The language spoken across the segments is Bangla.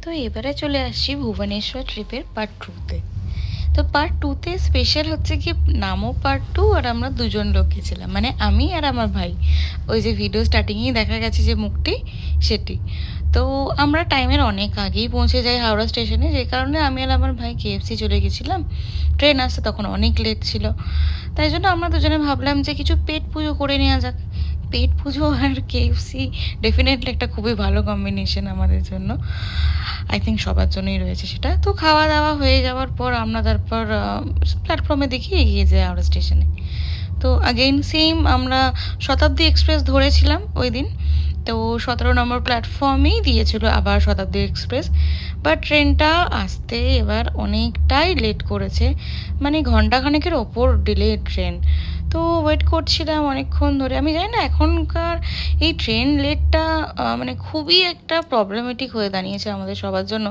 তো এবারে চলে আসছি ভুবনেশ্বর ট্রিপের পার্ট টুতে। তো পার্ট টুতে স্পেশাল হচ্ছে কি, নামও পার্ট টু আর আমরা দুজন লোক গেছিলাম, মানে আমি আর আমার ভাই। ওই যে ভিডিও স্টার্টিংয়েই দেখা গেছে যে মুখটি, সেটি। তো আমরা টাইমের অনেক আগেই পৌঁছে যাই হাওড়া স্টেশনে, যে কারণে আমি আর আমার ভাই কেএফসি চলে গেছিলাম। ট্রেন আসতে তখন অনেক লেট ছিল, তাই জন্য আমরা দুজনে ভাবলাম যে কিছু পেট পুজো করে নেওয়া যাক। পেট পুজো আর কেএফসি ডেফিনেটলি একটা খুবই ভালো কম্বিনেশন আমাদের জন্য। আই থিঙ্ক সবার জন্যই রয়েছে সেটা। তো খাওয়া দাওয়া হয়ে যাওয়ার পর আমরা তারপর প্ল্যাটফর্মে দেখি এগিয়ে যাই হাওড়া স্টেশনে। তো আগেইন সেম, আমরা শতাব্দী এক্সপ্রেস ধরেছিলাম ওই দিন। তো 17 নম্বর প্ল্যাটফর্মেই দিয়েছিল আবার শতাব্দী এক্সপ্রেস, বাট ট্রেনটা আসতে এবার অনেকটাই লেট করেছে, মানে ঘন্টাখানেকের ওপর ডিলে ট্রেন। তো ওয়েট করছিলাম অনেকক্ষণ ধরে। আমি জানি না এখনকার এই ট্রেন লেটটা মানে খুবই একটা প্রবলেমেটিক হয়ে দাঁড়িয়েছে আমাদের সবার জন্য,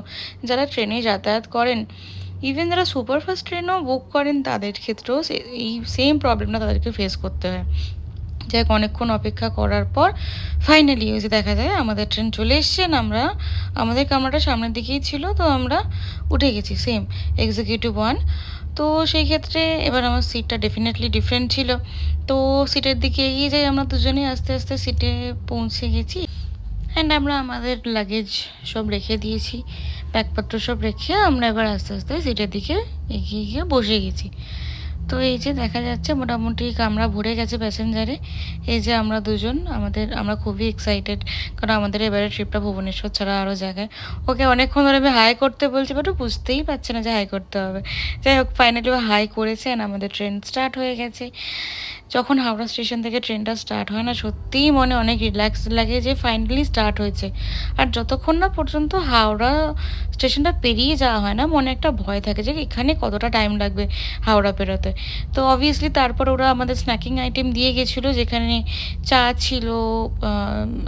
যারা ট্রেনে যাতায়াত করেন। ইভেন যারা সুপারফাস্ট ট্রেনও বুক করেন তাদের ক্ষেত্রেও এই সেম প্রবলেমটা তাদেরকে ফেস করতে হয়। যাই হোক, অনেকক্ষণ অপেক্ষা করার পর ফাইনালি ওই যে দেখা যায় আমাদের ট্রেন চলে এসছেন। আমরা, আমাদের কামরাটা সামনের দিকেই ছিল, তো আমরা উঠে গেছি সেম এক্সিকিউটিভ ওয়ান। তো সেই ক্ষেত্রে এবার আমার সিটটা ডেফিনেটলি ডিফারেন্ট ছিল। তো সিটের দিকে এগিয়ে যাই আমরা দুজনেই, আস্তে আস্তে সিটে পৌঁছে গেছি। অ্যান্ড আমরা আমাদের লাগেজ সব রেখে দিয়েছি, ব্যাগপত্র সব রেখে আমরা এবার আস্তে আস্তে সিটের দিকে এগিয়ে গিয়ে বসে গেছি। তো এই যে দেখা যাচ্ছে মোটামুটি কামরা ভরে গেছে প্যাসেঞ্জারে। এই যে আমরা দুজন, আমরা খুবই এক্সাইটেড, কারণ আমাদের এবারে ট্রিপটা ভুবনেশ্বর ছাড়া আরও জায়গায়। ওকে অনেকক্ষণ ধরে আমি হাই করতে বলছি, বাট ও বুঝতেই পারছে না যে হাই করতে হবে। যাই হোক, ফাইনালি ও হাই করেছে অ্যান্ড আমাদের ট্রেন স্টার্ট হয়ে গেছে। যখন হাওড়া স্টেশন থেকে ট্রেনটা স্টার্ট হয় না, সত্যিই মনে অনেক রিল্যাক্স লাগে যে ফাইনালি স্টার্ট হয়েছে। আর যতক্ষণ না পর্যন্ত হাওড়া স্টেশনটা পেরিয়ে যাওয়া হয় না, মনে একটা ভয় থাকে যে এখানে কতটা টাইম লাগবে হাওড়া পেরোতে। তো অবভিয়াসলি তারপর ওরা আমাদের স্ন্যাকিং আইটেম দিয়ে গেছিলো, যেখানে চা ছিল।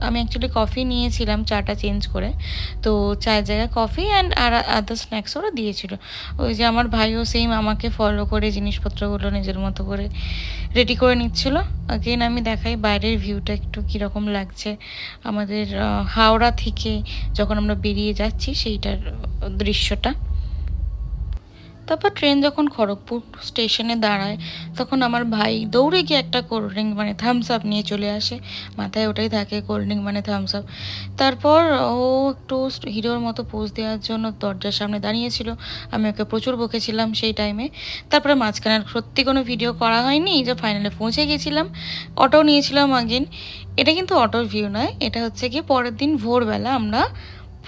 আমি অ্যাকচুয়ালি কফি নিয়েছিলাম, চাটা চেঞ্জ করে। তো চায়ের জায়গায় কফি অ্যান্ড আর আদার স্ন্যাক্স ওরা দিয়েছিল। ওই যে আমার ভাইও সেম আমাকে ফলো করে জিনিসপত্রগুলো নিজের মতো করে রেডি করে নিচ্ছিল। আগেন আমি দেখাই বাইরের ভিউটা একটু কীরকম লাগছে আমাদের হাওড়া থেকে যখন আমরা বেরিয়ে যাচ্ছি সেইটার দৃশ্যটা। তারপর ট্রেন যখন খড়গপুর স্টেশনে দাঁড়ায়, তখন আমার ভাই দৌড়ে গিয়ে একটা কোল্ড ড্রিঙ্ক মানে থামস আপ নিয়ে চলে আসে। মাথায় ওটাই থাকে, কোল্ড ড্রিঙ্ক মানে থামস আপ। তারপর ও একটু হিরোর মতো পোজ দেওয়ার জন্য দরজার সামনে দাঁড়িয়েছিল। আমি ওকে প্রচুর বকেছিলাম সেই টাইমে। তারপরে মাঝখানে আর সত্যি কোনো ভিডিও করা হয়নি, যে ফাইনালে পৌঁছে গেছিলাম। অটো নিয়েছিলাম আগেন। এটা কিন্তু অটোর ভিউ নয়, এটা হচ্ছে কি পরের দিন ভোরবেলা আমরা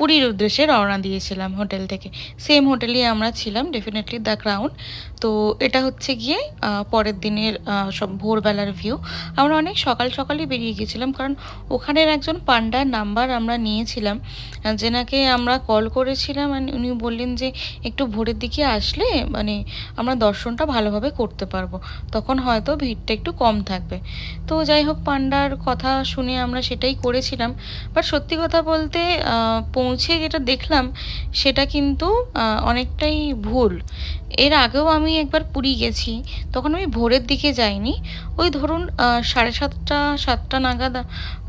পুরীর উদ্দেশ্যে রওনা দিয়েছিলাম হোটেল থেকে। সেম হোটেলেই আমরা ছিলাম, ডেফিনেটলি দ্য ক্রাউন। তো এটা হচ্ছে গিয়ে পরের দিনের সব ভোরবেলার ভিউ। আমরা অনেক সকাল সকালই বেরিয়ে গেছিলাম, কারণ ওখানের একজন পান্ডার নাম্বার আমরা নিয়েছিলাম, যেনাকে আমরা কল করেছিলাম। উনি বললেন যে একটু ভোরের দিকে আসলে মানে আমরা দর্শনটা ভালোভাবে করতে পারবো, তখন হয়তো ভিড়টা একটু কম থাকবে। তো যাই হোক, পান্ডার কথা শুনে আমরা সেটাই করেছিলাম। বাট সত্যি কথা বলতে পৌঁছে যেটা দেখলাম সেটা কিন্তু অনেকটাই ভুল। এর আগেও আমি একবার পুরী গেছি, তখন আমি ভোরের দিকে যাইনি। ওই ধরুন 7:30 7টা নাগাদ,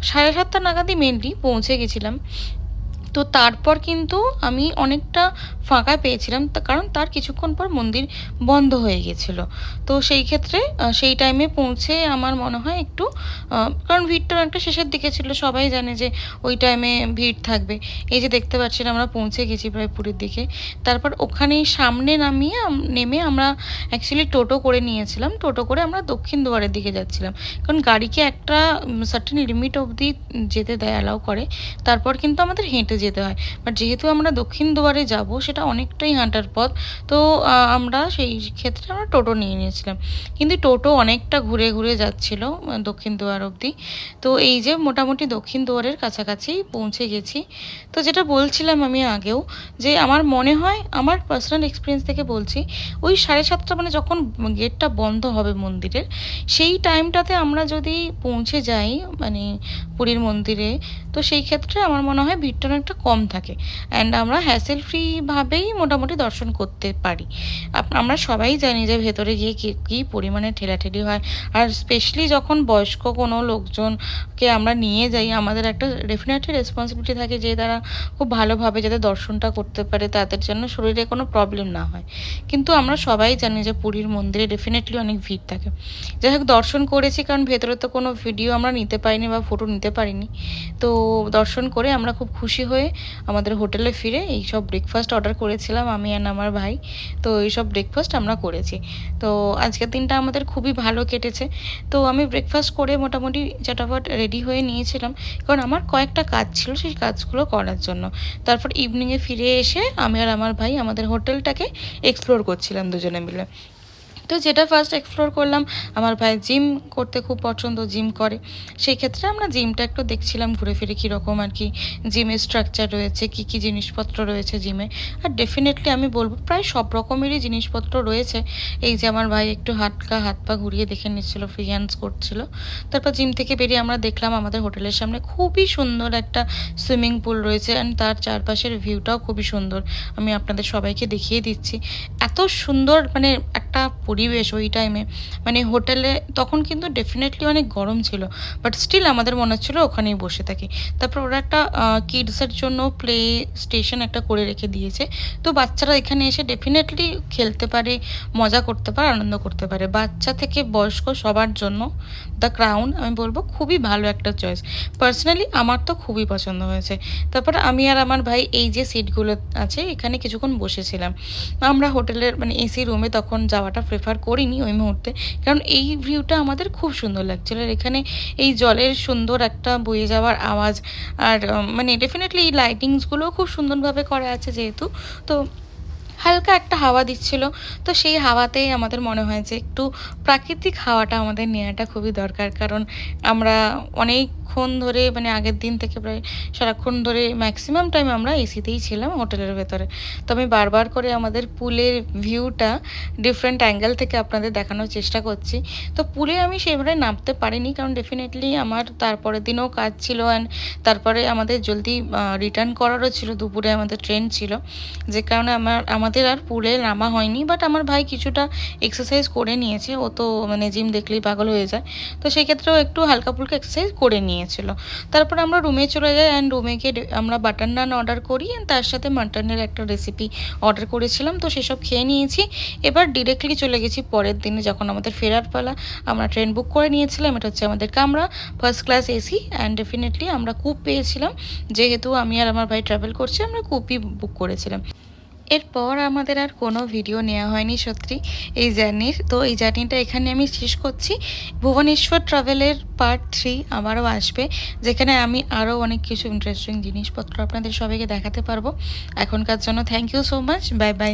7:30 নাগাদই মেনলি পৌঁছে গেছিলাম। তো তারপর কিন্তু আমি অনেকটা ফাঁকা পেয়েছিলাম, কারণ তার কিছুক্ষণ পর মন্দির বন্ধ হয়ে গেছিলো। তো সেই ক্ষেত্রে সেই টাইমে পৌঁছে আমার মনে হয় একটু, কারণ ভিড়টা অনেকটা শেষের দিকে ছিল, সবাই জানে যে ওই টাইমে ভিড় থাকবে। এই যে দেখতে পাচ্ছি আমরা পৌঁছে গেছি প্রায় পুরীর দিকে। তারপর ওখানেই সামনে নেমে আমরা অ্যাকচুয়ালি টোটো করে নিয়েছিলাম। টোটো করে আমরা দক্ষিণ দুয়ারের দিকে যাচ্ছিলাম, কারণ গাড়িকে একটা সার্টেন লিমিট অবধি যেতে দেয়, অ্যালাউ করে। তারপর কিন্তু আমাদের হেঁটে যেতে হয়। বাট যেহেতু আমরা দক্ষিণ দুয়ারে যাব, সেটা অনেকটাই হাঁটার পথ। তো আমরা সেই ক্ষেত্রে আমরা টোটো নিয়ে নিয়েছিলাম, কিন্তু টোটো অনেকটা ঘুরে ঘুরে যাচ্ছিল দক্ষিণ দুয়ার অবধি। তো এই যে মোটামুটি দক্ষিণ দুয়ারের কাছাকাছি পৌঁছে গেছি। তো যেটা বলছিলাম আমি আগেও, যে আমার মনে হয়, আমার পার্সোনাল এক্সপিরিয়েন্স থেকে বলছি, ওই 7:30 মানে যখন গেটটা বন্ধ হবে মন্দিরের, সেই টাইমটাতে আমরা যদি পৌঁছে যাই মানে পুরীর মন্দিরে, তো সেই ক্ষেত্রে আমার মনে হয় ভিড়টা অনেকটা অনেকটা কম থাকে অ্যান্ড আমরা হ্যাসেল ফ্রিভাবেই মোটামুটি দর্শন করতে পারি। আমরা সবাই জানি যে ভেতরে গিয়ে কী পরিমাণে ঠেলাঠেলি হয়, আর স্পেশালি যখন বয়স্ক কোনো লোকজনকে আমরা নিয়ে যাই, আমাদের একটা ডেফিনেটলি রেসপন্সিবিলিটি থাকে যে তারা খুব ভালোভাবে যাতে দর্শনটা করতে পারে, তাদের জন্য শরীরে কোনো প্রবলেম না হয়। কিন্তু আমরা সবাই জানি যে পুরীর মন্দিরে ডেফিনেটলি অনেক ভিড় থাকে। যাই হোক, দর্শন করেছি, কারণ ভেতরে তো কোনো ভিডিও আমরা নিতে পারিনি বা ফটো নিতে পারিনি। তো দর্শন করে আমরা খুব খুশি হয়ে আমাদের হোটেলে ফিরে এইসব ব্রেকফাস্ট অর্ডার করেছিলাম আমি আর আমার ভাই। তো এইসব ব্রেকফাস্ট আমরা করেছি। তো আজকের দিনটা আমাদের খুবই ভালো কেটেছে। তো আমি ব্রেকফাস্ট করে মোটামুটি চটাপট রেডি হয়ে নিয়েছিলাম, কারণ আমার কয়েকটা কাজ ছিল সেই কাজগুলো করার জন্য। তারপর ইভিনিংয়ে ফিরে এসে আমি আর আমার ভাই আমাদের হোটেলটাকে এক্সপ্লোর করছিলাম দুজনে মিলে। তো যেটা ফার্স্ট এক্সপ্লোর করলাম, আমার ভাই জিম করতে খুব পছন্দ, জিম করে। সেই ক্ষেত্রে আমরা জিমটা একটু দেখছিলাম ঘুরে ফিরে কীরকম আর কি জিমের স্ট্রাকচার রয়েছে, কী কী জিনিসপত্র রয়েছে জিমে। আর ডেফিনেটলি আমি বলবো প্রায় সব রকমেরই জিনিসপত্র রয়েছে। এই যে আমার ভাই একটু হাত পা ঘুরিয়ে দেখে নিচ্ছিলো, ফ্রি হ্যান্ডস করছিল। তারপর জিম থেকে বেরিয়ে আমরা দেখলাম আমাদের হোটেলের সামনে খুবই সুন্দর একটা সুইমিং পুল রয়েছে, অ্যান্ড তার চারপাশের ভিউটাও খুবই সুন্দর। আমি আপনাদের সবাইকে দেখিয়ে দিচ্ছি। এত সুন্দর মানে একটা পরিবেশ ওই টাইমে, মানে হোটেলে তখন কিন্তু ডেফিনেটলি অনেক গরম ছিল, বাট স্টিল আমাদের মনে হচ্ছিলো ওখানেই বসে থাকি। তারপর ওরা একটা কিডসের জন্য প্লে স্টেশন একটা করে রেখে দিয়েছে। তো বাচ্চারা এখানে এসে ডেফিনেটলি খেলতে পারে, মজা করতে পারে, আনন্দ করতে পারে, বাচ্চা থেকে বয়স্ক সবার জন্য দ্য ক্রাউন আমি বলবো খুবই ভালো একটা চয়েস। পার্সোনালি আমার তো খুবই পছন্দ হয়েছে। তারপর আমি আর আমার ভাই এই যে সিটগুলো আছে এখানে কিছুক্ষণ বসেছিলাম। আমরা হোটেলের মানে এসি রুমে তখন যাওয়াটা প্রেফার করিনি ওই মুহূর্তে, কারণ এই ভিউটা আমাদের খুব সুন্দর লাগছিল। আর এখানে এই জলের সুন্দর একটা বয়ে যাওয়ার আওয়াজ, আর মানে ডেফিনেটলি এই লাইটিংসগুলোও খুব সুন্দরভাবে করা আছে যেহেতু, তো হালকা একটা হাওয়া দিচ্ছিল। তো সেই হাওয়াতেই আমাদের মনে হয় যে একটু প্রাকৃতিক হাওয়াটা আমাদের নেওয়াটা খুবই দরকার, কারণ আমরা অনেকক্ষণ ধরে মানে আগের দিন থেকে প্রায় সারাক্ষণ ধরে ম্যাক্সিমাম টাইম আমরা এসিতেই ছিলাম হোটেলের ভেতরে। তো আমি বারবার করে আমাদের পুলের ভিউটা ডিফারেন্ট অ্যাঙ্গেল থেকে আপনাদের দেখানোর চেষ্টা করছি। তো পুলে আমি সেভাবে নামতে পারিনি, কারণ ডেফিনেটলি আমার তারপরের দিনও কাজ ছিল, অ্যান্ড তারপরে আমাদের জলদি রিটার্ন করারও ছিল, দুপুরে আমাদের ট্রেন ছিল, যে কারণে আমাদের আর পুলে নামা হয়নি। বাট আমার ভাই কিছুটা এক্সারসাইজ করে নিয়েছে, ও তো মানে জিম দেখলেই পাগল হয়ে যায়, তো সেই ক্ষেত্রেও একটু হালকা ফুলকা এক্সারসাইজ করে নিয়েছিল। তারপর আমরা রুমে চলে যাই, অ্যান্ড রুমে গিয়ে আমরা বাটার নান অর্ডার করি, অ্যান্ড তার সাথে মাটনের একটা রেসিপি অর্ডার করেছিলাম। তো সেসব খেয়ে নিয়েছি। এবার ডিরেক্টলি চলে গেছি পরের দিনে যখন আমাদের ফেরার পালা। আমরা ট্রেন বুক করে নিয়েছিলাম, এটা হচ্ছে আমাদের কামরা, first class AC, and definitely আমরা কুপ পেয়েছিলাম, যেহেতু আমি আর আমার ভাই ট্রাভেল করছি আমরা কুপই বুক করেছিলাম। এরপর আমাদের আর কোনো ভিডিও নেওয়া হয়নি সত্যি এই জার্নির। তো এই জার্নিটা এখানে আমি শেষ করছি। ভুবনেশ্বর ট্রাভেলের পার্ট 3 আবারও আসবে, যেখানে আমি আরও অনেক কিছু ইন্টারেস্টিং জিনিসপত্র আপনাদের সবাইকে দেখাতে পারবো। এখনকার জন্য thank you so much, bye by.